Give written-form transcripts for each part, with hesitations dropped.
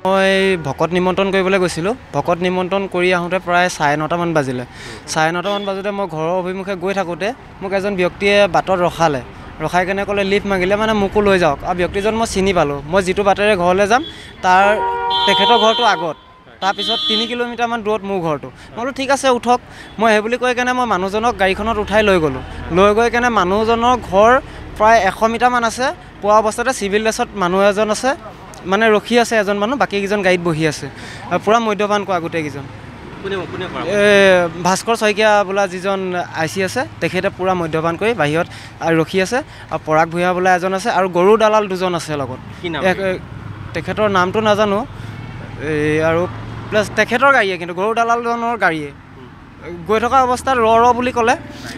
মই ভকত নিমন্ত্ৰণ কৰিবলৈ গৈছিলোঁ। ভকত নিমন্ত্ৰণ কৰি আহোঁতে প্ৰায় 9:30 মান বাজিলে। 9:30 মান বাজোতে মই ঘৰৰ অভিমুখে গৈ থাকোঁতে মোক এজন ব্যক্তিয়ে বাটত ৰখাই কেনে ক'লে লিফ্ট মাগিলে, মানে মোকো লৈ যাওক। আৰু ব্যক্তিজন মই চিনি পালোঁ। মই যিটো বাটেৰে ঘৰলৈ যাম তেখেতৰ ঘৰটো আগত, তাৰপিছত 3 কিলোমিটাৰমান দূৰত মোৰ ঘৰটো। মই বোলো ঠিক আছে উঠক। মই সেই বুলি কৈ কেনে মই মানুহজনক গাড়ীখনত উঠাই লৈ গ'লোঁ। লৈ গৈ কেনে মানুহজনৰ ঘৰ প্ৰায় 100 মিটাৰমান আছে। পোৱা অৱস্থাতে চিভিল ড্ৰেছত মানুহ এজন আছে, মানে ৰখি আছে এজন মানুহ, বাকীকেইজন গাড়ীত বহি আছে। পূৰা মদ্যপান কৰা গোটেইকেইজন। ভাস্কৰ শইকীয়া বোলা যিজন IC আছে, তেখেতে পূৰা মদ্যপান কৰি বাহিৰত ৰখি আছে। আৰু পৰাগ ভূঞা বোলা এজন আছে, আৰু গৰু দালাল 2জন আছে লগত। তেখেতৰ নামটো নাজানো, আৰু প্লাছ তেখেতৰ গাড়ীয়ে, কিন্তু গৰু দালালজনৰ গাড়ীয়ে গৈ থকা অৱস্থাত ৰ বুলি ক'লে।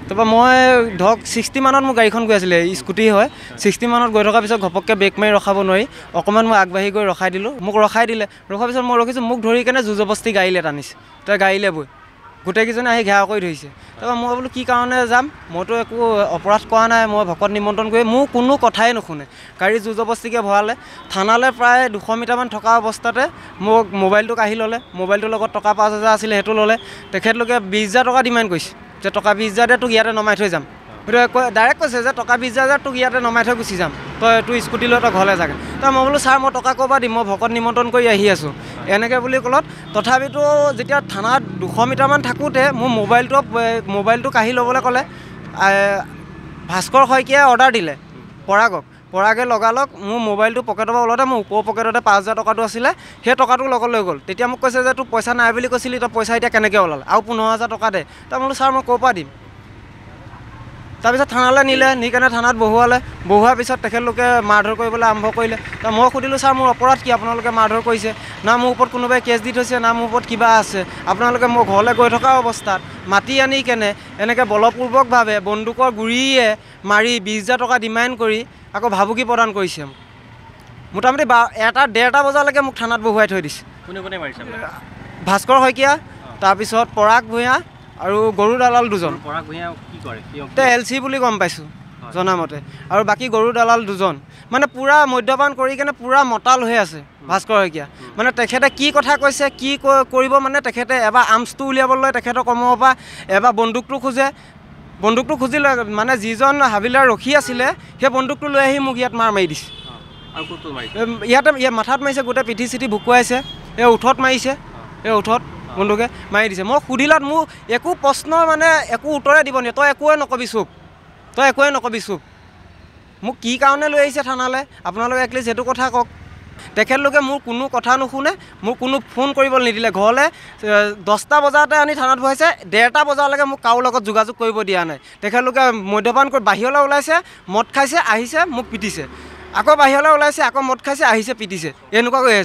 তাৰপৰা মই ধৰক 60 মানত মোৰ গাড়ীখন গৈ আছিলে, স্কুটি হয়। 60 মানত গৈ থকাৰ পিছত ঘপককৈ ব্ৰেক মাৰি ৰখাব নোৱাৰি অকণমান মই আগবাঢ়ি গৈ ৰখাই দিলোঁ। মোক ৰখাই দিলে। ৰখাৰ পিছত মই ৰখিছোঁ, মোক ধৰি কেনে জোৰজবস্তি গাড়ীলৈ টানিছে। তই গাড়ীলৈ বৈ গোটেইকেইজনে আহি ঘেৰা কৰি ধৰিছে। তাৰপৰা মই বোলো কি কাৰণে যাম, মইতো একো অপৰাধ কৰা নাই, মই ভকত নিমন্ত্ৰণ কৰি, মোৰ কোনো কথাই নুশুনে। গাড়ী জোৰজবস্তিকৈ ভৰালে। থানালৈ প্ৰায় 200 মিটাৰমান থকা অৱস্থাতে মোক মোবাইলটো কাঢ়ি ল'লে। মোবাইলটোৰ লগত টকা 5,000 আছিলে, সেইটো ল'লে। তেখেতলোকে 20,000 টকা ডিমাণ্ড কৰিছে, যে টকা 20,000 দে, তোক ইয়াতে নমাই থৈ যাম। সেইটো ডাইৰেক্ট কৈছে যে টকা 20,000 তোক ইয়াতে নমাই থৈ গুচি যাম, তই তোৰ স্কুটি লৈ তই ঘৰলৈ যাগে। তই মই বোলো ছাৰ মই টকা ক'ৰ পৰা দিম, মই ভকত নিমন্ত্ৰণ কৰি আহি আছোঁ এনেকৈ বুলি ক'লত। তথাপিতো যেতিয়া থানাত 200 মিটাৰমান থাকোঁতে মোৰ মোবাইলটো কাঢ়ি ল'বলৈ ক'লে। ভাস্কৰ শইকীয়াই অৰ্ডাৰ দিলে পৰাগে লগালগ মোৰ মোবাইলটো পকেটৰ পৰা ওলাওঁতে মোৰ ওপৰৰ পকেটতে 5,000 টকাটো আছিলে, সেই টকাটো লগত লৈ গ'ল। তেতিয়া মোক কৈছে যে তোৰ পইচা নাই বুলি কৈছিলি, তই পইচা এতিয়া কেনেকৈ ওলাল, আৰু 15,000 টকা দে। তাৰ বোলো ছাৰ মই ক'ৰ পৰা দিম। তাৰপিছত থানালৈ নিলে, নি কেনে থানাত বহোৱাৰ পিছত তেখেতলোকে মাৰধৰ কৰিবলৈ আৰম্ভ কৰিলে। তাৰ মই সুধিলোঁ ছাৰ মোৰ অপৰাধ কি, আপোনালোকে মাৰধৰ কৰিছে? না মোৰ ওপৰত কোনোবাই কেছ দি থৈছে, না মোৰ ওপৰত কিবা আছে। আপোনালোকে মোৰ ঘৰলৈ গৈ থকা অৱস্থাত মাতি আনি কেনে এনেকৈ বলপূৰ্বকভাৱে বন্দুকৰ গুৰিয়ে মাৰি 20,000 টকা ডিমাণ্ড কৰি আকৌ ভাবুকি প্ৰদান কৰিছে। মোটামুটি 1:30 বজালৈকে মোক থানাত বহুৱাই থৈ দিছে। কোনে মাৰিছে? ভাস্কৰ শইকীয়া, তাৰপিছত পৰাগ ভূঞা আৰু গৰু দালাল 2জন। পৰাগ ভূঞা কি কৰে? LC বুলি গম পাইছোঁ জনামতে। আৰু বাকী গৰু দালাল 2জন। মানে পূৰা মদ্যপান কৰি কেনে পূৰা মতাল হৈ আছে ভাস্কৰ শইকীয়া। মানে তেখেতে কি কথা কৈছে, কি কৰিব, মানে তেখেতে এবাৰ আৰ্মছটো উলিয়াবলৈ তেখেতৰ কমৰ পৰা এবাৰ বন্দুকটো খোজে। বন্দুকটো খুজি লৈ মানে যিজন হাবিলাৰ ৰখি আছিলে, সেই বন্দুকটো লৈ আহি মোক ইয়াত মাৰি দিছে। ইয়াতে মাথাত মাৰিছে, গোটেই পিঠি চিঠি ভুকুৱাইছে, এই ওঠত মাৰিছে, এই ওঠত বন্দুকে মাৰি দিছে। মই সুধিলত মোক একো প্ৰশ্ন মানে একো উত্তৰে দিব নোৱাৰে। তই একোৱে নকবি চুপ। মোক কি কাৰণে লৈ আহিছে থানালৈ, আপোনালোকে এটলিষ্ট সেইটো কথা কওক। তেখেতলোকে মোৰ কোনো কথা নুশুনে, মোক কোনো ফোন কৰিবলৈ নিদিলে। ঘৰলৈ 10টা বজাতে আনি থানাত বহাইছে, 1:30 বজালৈকে মোক কাৰো লগত যোগাযোগ কৰিব দিয়া নাই। তেখেতলোকে মদ্যপান কৰি বাহিৰলৈ ওলাইছে, মদ খাইছে, আহিছে মোক পিটিছে, আকৌ বাহিৰলৈ ওলাইছে, আকৌ মদ খাইছে, আহিছে পিটিছে, এনেকুৱা কৰি আছে।